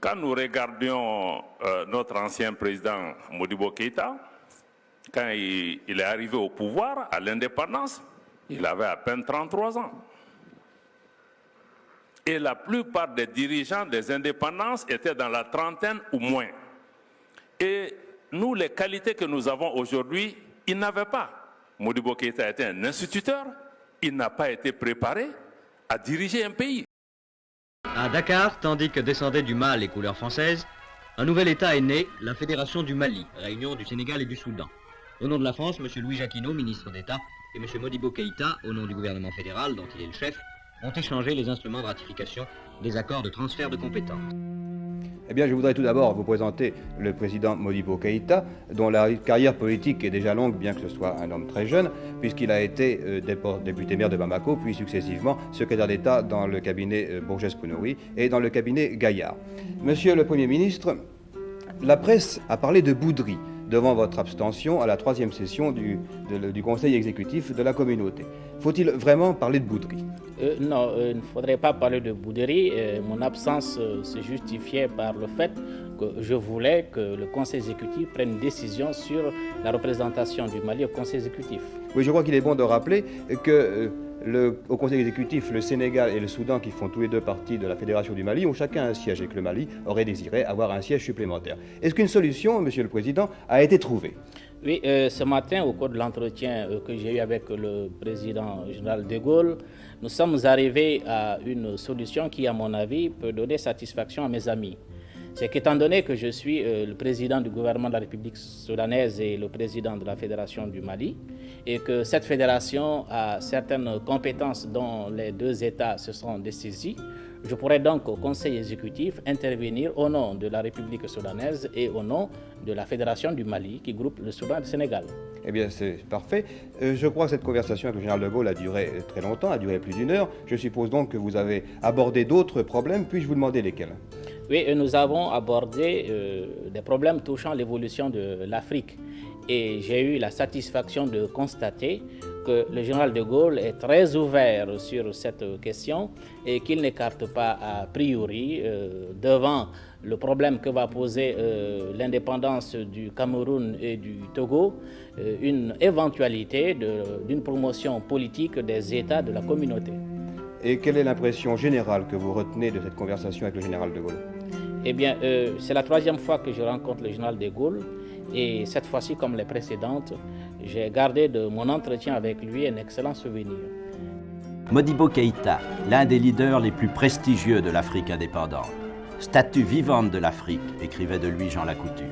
Quand nous regardions notre ancien président Modibo Keïta, quand il est arrivé au pouvoir, à l'indépendance, il avait à peine 33 ans. Et la plupart des dirigeants des indépendances étaient dans la trentaine ou moins. Et nous, les qualités que nous avons aujourd'hui, ils n'avaient pas. Modibo Keïta était un instituteur, il n'a pas été préparé à diriger un pays. À Dakar, tandis que descendaient du mâle les couleurs françaises, un nouvel État est né, la Fédération du Mali, réunion du Sénégal et du Soudan. Au nom de la France, M. Louis Jacquinot, ministre d'État, et M. Modibo Keïta, au nom du gouvernement fédéral, dont il est le chef, ont échangé les instruments de ratification des accords de transfert de compétences. Eh bien, je voudrais tout d'abord vous présenter le président Modibo Keïta, dont la carrière politique est déjà longue, bien que ce soit un homme très jeune, puisqu'il a été député maire de Bamako, puis successivement secrétaire d'État dans le cabinet Bourges-Prounoui et dans le cabinet Gaillard. Monsieur le Premier ministre, la presse a parlé de bouderie devant votre abstention à la 3e session du Conseil exécutif de la communauté. Faut-il vraiment parler de bouderie? Non, il ne faudrait pas parler de bouderie. Mon absence se justifiait par le fait que je voulais que le Conseil exécutif prenne une décision sur la représentation du Mali au Conseil exécutif. Oui, je crois qu'il est bon de rappeler que au Conseil exécutif, le Sénégal et le Soudan, qui font tous les deux partie de la Fédération du Mali, ont chacun un siège et que le Mali aurait désiré avoir un siège supplémentaire. Est-ce qu'une solution, Monsieur le Président, a été trouvée? Oui, ce matin, au cours de l'entretien que j'ai eu avec le président général de Gaulle, nous sommes arrivés à une solution qui, à mon avis, peut donner satisfaction à mes amis. C'est qu'étant donné que je suis le président du gouvernement de la République soudanaise et le président de la Fédération du Mali, et que cette fédération a certaines compétences dont les deux États se sont dessaisis, je pourrais donc au Conseil exécutif intervenir au nom de la République soudanaise et au nom de la Fédération du Mali qui groupe le Soudan et le Sénégal. Eh bien, c'est parfait. Je crois que cette conversation avec le général de Gaulle a duré très longtemps, a duré plus d'une heure. Je suppose donc que vous avez abordé d'autres problèmes. Puis-je vous demander lesquels? Oui, nous avons abordé des problèmes touchant l'évolution de l'Afrique. Et j'ai eu la satisfaction de constater que le général de Gaulle est très ouvert sur cette question et qu'il n'écarte pas a priori devant le problème que va poser l'indépendance du Cameroun et du Togo, une éventualité d'une promotion politique des États de la communauté. Et quelle est l'impression générale que vous retenez de cette conversation avec le général de Gaulle? Eh bien, c'est la 3e fois que je rencontre le général de Gaulle. Et cette fois-ci, comme les précédentes, j'ai gardé de mon entretien avec lui un excellent souvenir. Modibo Keïta, l'un des leaders les plus prestigieux de l'Afrique indépendante. Statue vivante de l'Afrique, écrivait de lui Jean Lacouture.